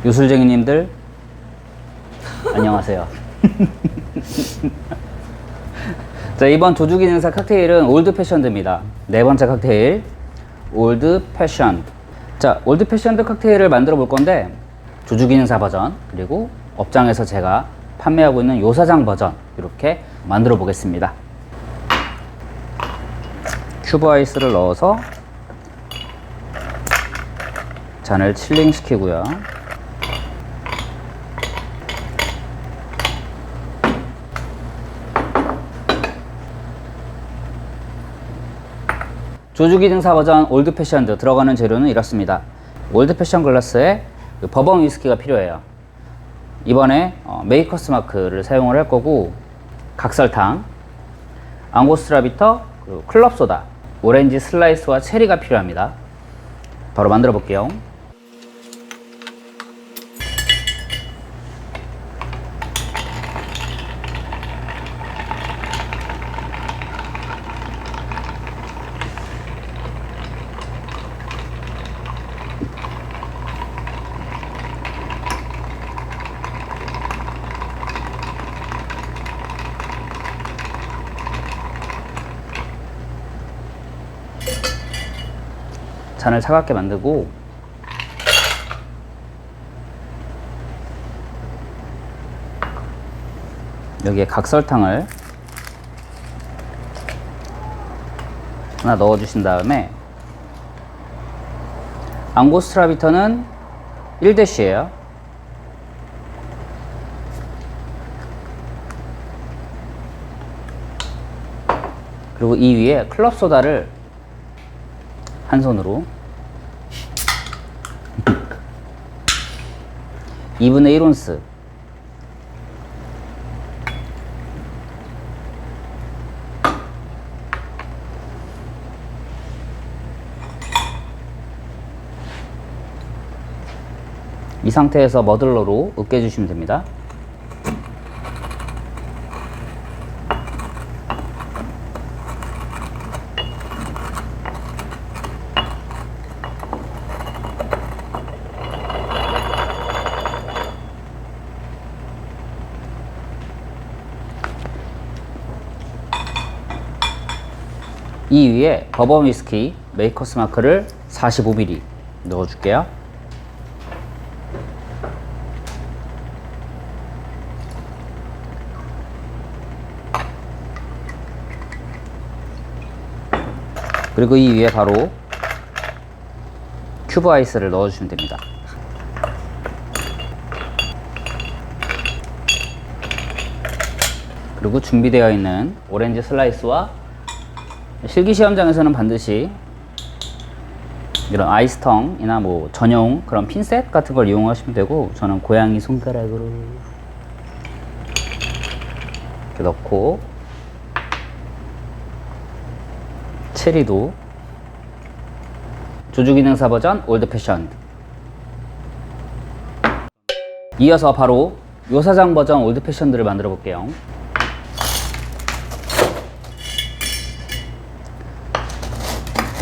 요술쟁이님들 안녕하세요. 자, 이번 조주기능사 칵테일은 올드 패션드입니다. 네 번째 칵테일 올드 패션드. 자, 올드 패션드 칵테일을 만들어 볼 건데 조주기능사 버전 그리고 업장에서 제가 판매하고 있는 요사장 버전 이렇게 만들어 보겠습니다. 큐브 아이스를 넣어서 잔을 칠링 시키고요. 조주기능사 버전 올드 패션드 들어가는 재료는 이렇습니다. 올드 패션 글라스에 버번 위스키가 필요해요. 이번에 메이커스 마크를 사용을 할 거고, 각설탕, 앙고스트라 비터, 그리고 클럽 소다, 오렌지 슬라이스와 체리가 필요합니다. 바로 만들어 볼게요. 잔을 차갑게 만들고 여기에 각설탕을 하나 넣어 주신 다음에 앙고스트라 비터는 1대시예요. 그리고 이 위에 클럽 소다를 한 손으로 2분의 1온스 이 상태에서 머들러로 으깨주시면 됩니다. 이 위에 버번 위스키 메이커스 마크를 45ml 넣어줄게요. 그리고 이 위에 바로 큐브 아이스를 넣어주시면 됩니다. 그리고 준비되어 있는 오렌지 슬라이스와 실기시험장에서는 반드시 이런 아이스텅이나 뭐 전용 그런 핀셋 같은 걸 이용하시면 되고, 저는 고양이 손가락으로 이렇게 넣고, 체리도 조주기능사 버전 올드 패션드. 이어서 바로 요사장 버전 올드 패션드를 만들어 볼게요.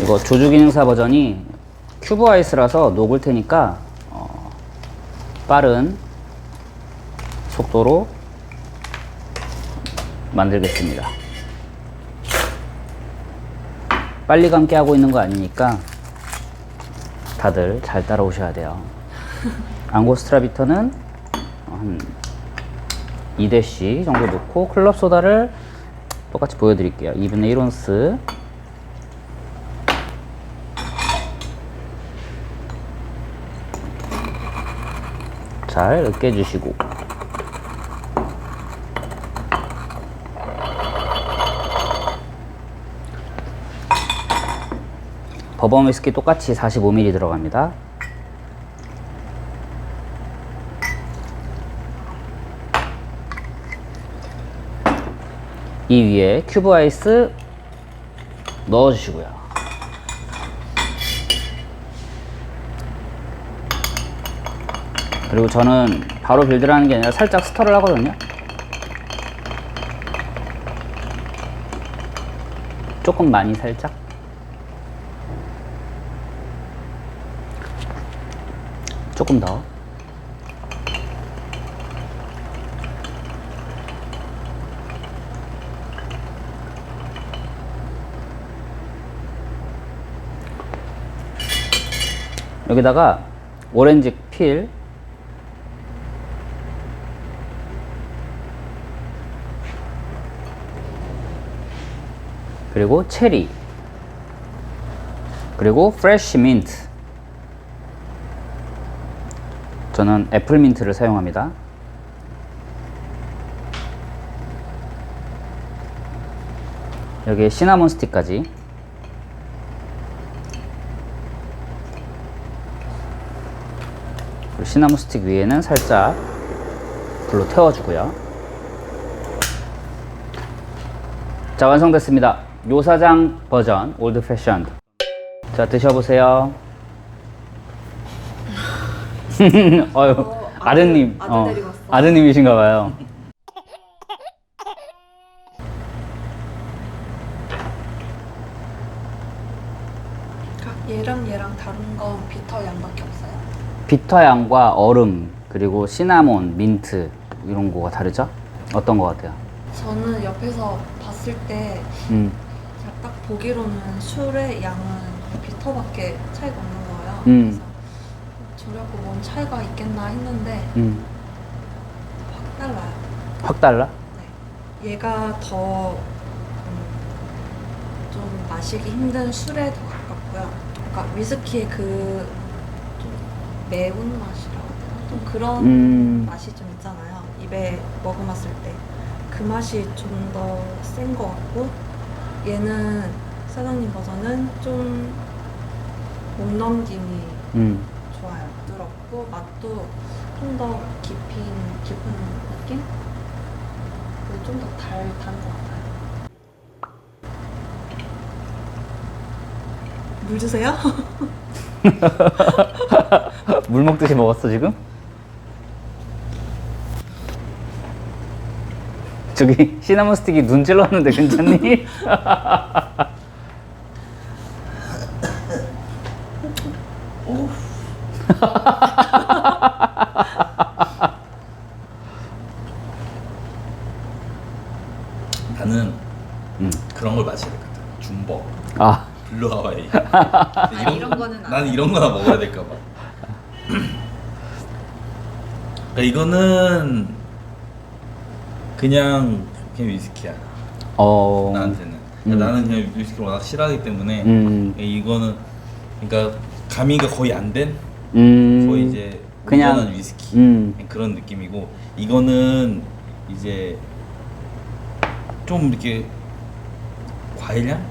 이거 조주기능사 버전이 큐브 아이스라서 녹을 테니까 빠른 속도로 만들겠습니다. 빨리 감기 하고 있는 거 아니니까 다들 잘 따라오셔야 돼요. 앙고스트라 비터는 한 2대씨 정도 넣고, 클럽 소다를 똑같이 보여드릴게요. 2분의 1온스 잘 으깨주시고, 버번 위스키 똑같이 45ml 들어갑니다. 이 위에 큐브 아이스 넣어주시고요. 그리고 저는 바로 빌드를 하는 게 아니라 살짝 스터를 하거든요. 조금 많이 살짝. 조금 더. 여기다가 오렌지 필, 그리고 체리, 그리고 프레쉬 민트. 저는 애플 민트를 사용합니다. 여기에 시나몬 스틱까지. 그리고 시나몬 스틱 위에는 살짝 불로 태워주고요. 자, 완성됐습니다. 요사장 버전 올드 패션드. 자, 드셔보세요. 어휴, 아드님, 아들 데리고 왔어. 아드님이신가봐요. 얘랑 다른 건 비터 양밖에 없어요? 비터향과 얼음, 그리고 시나몬, 민트 이런 거가 다르죠? 어떤 거 같아요? 저는 옆에서 봤을 때 음, 딱 보기로는 술의 양은 비터밖에 차이가 없는 거예요. 음. 그래서 저려고 뭔 차이가 있겠나 했는데 확 달라요. 확 달라? 네. 얘가 더 좀 마시기 힘든 술에 더 가깝고요. 그러니까 위스키의 그 좀 매운 맛이라고 해야 되나? 좀 그런 맛이 좀 있잖아요. 입에 머금었을 때. 그 맛이 좀 더 센 것 같고, 얘는 사장님 버전은 좀 못 넘김이 좋아요. 부드럽고 맛도 좀 더 깊은 느낌? 좀 더 단 것 같아요. 물 주세요? 물 먹듯이 먹었어, 지금? 저기 시나몬 스틱이 눈 찔렀는데 괜찮니? 나는 그런 걸 마셔야 될 것 같아. 줌버, 아, 블루 하와이. 이런 거는 안 나는 이런 거나 먹어야 될까 봐. 그러니까 이거는 그냥 위스키야. 나한테는. 그러니까 나는 그냥 위스키를 워낙 싫어하기 때문에 이거는 그러니까 가미가 거의 안 된 거의 이제 그냥 온전한 위스키 그런 느낌이고, 이거는 이제 좀 이렇게 과일향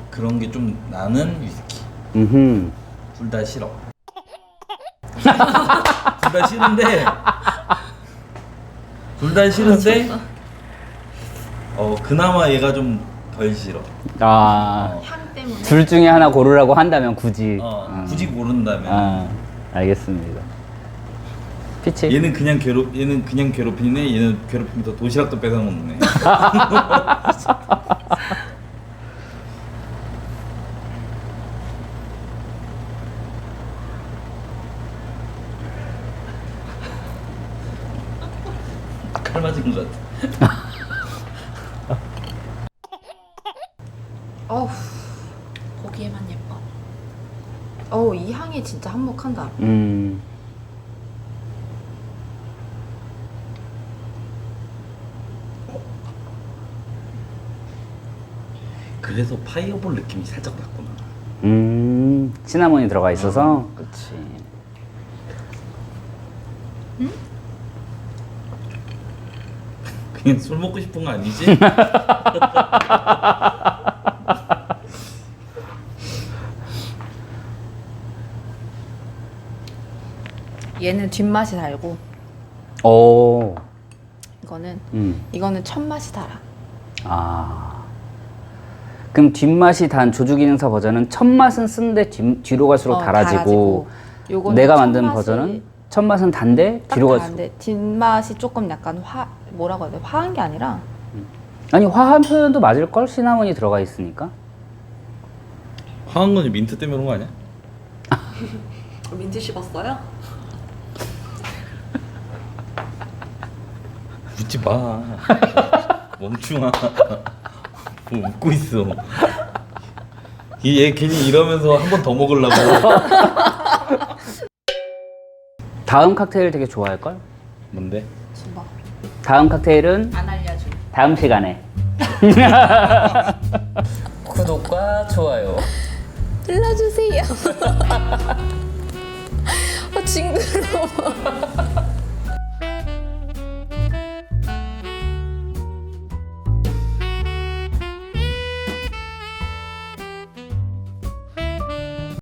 그런 게 좀 나는 위스키. 둘 다 싫어. 둘 다 싫은데 그나마 얘가 좀 덜 싫어. 아, 향 때문에. 둘 중에 하나 고르라고 한다면 굳이. 굳이 고른다면 알겠습니다. 피치. 얘는 그냥 괴롭히네. 얘는 괴롭히면서 도시락도 뺏어 먹네. 칼 맞은 것 같아. 어우, 보기에만 예뻐. 어우, 이 향이 진짜 한몫한다. 그래서 파이어볼 느낌이 살짝 났구나. 시나몬이 들어가 있어서. 그치. 그냥 술 먹고 싶은 거 아니지? 얘는 뒷맛이 달고, 오. 이거는 첫 맛이 달아. 아. 그럼 뒷맛이 단 조주기능사 버전은 첫 맛은 쓴데 뒤로 갈수록 달아지고, 요거는 내가 첫 만든 맛이 버전은 첫 맛은 단데 딱 뒤로 갈수록. 다른데 뒷맛이 조금 약간 뭐라고 해야 돼? 화한 게 아니라 아니, 화한 표현도 맞을걸? 시나몬이 들어가 있으니까. 화한 건 민트 때문에 그런 거 아니야? 민트 씹었어요? 웃지 마. 멈충아. 뭐 웃고 있어. 얘 괜히 이러면서 한 번 더 먹으려고. 다음 칵테일 되게 좋아할 걸? 뭔데? 주먹. 다음 칵테일은 안 알려줘. 다음 시간에. 구독과 좋아요. 눌러주세요. 아 징그러워.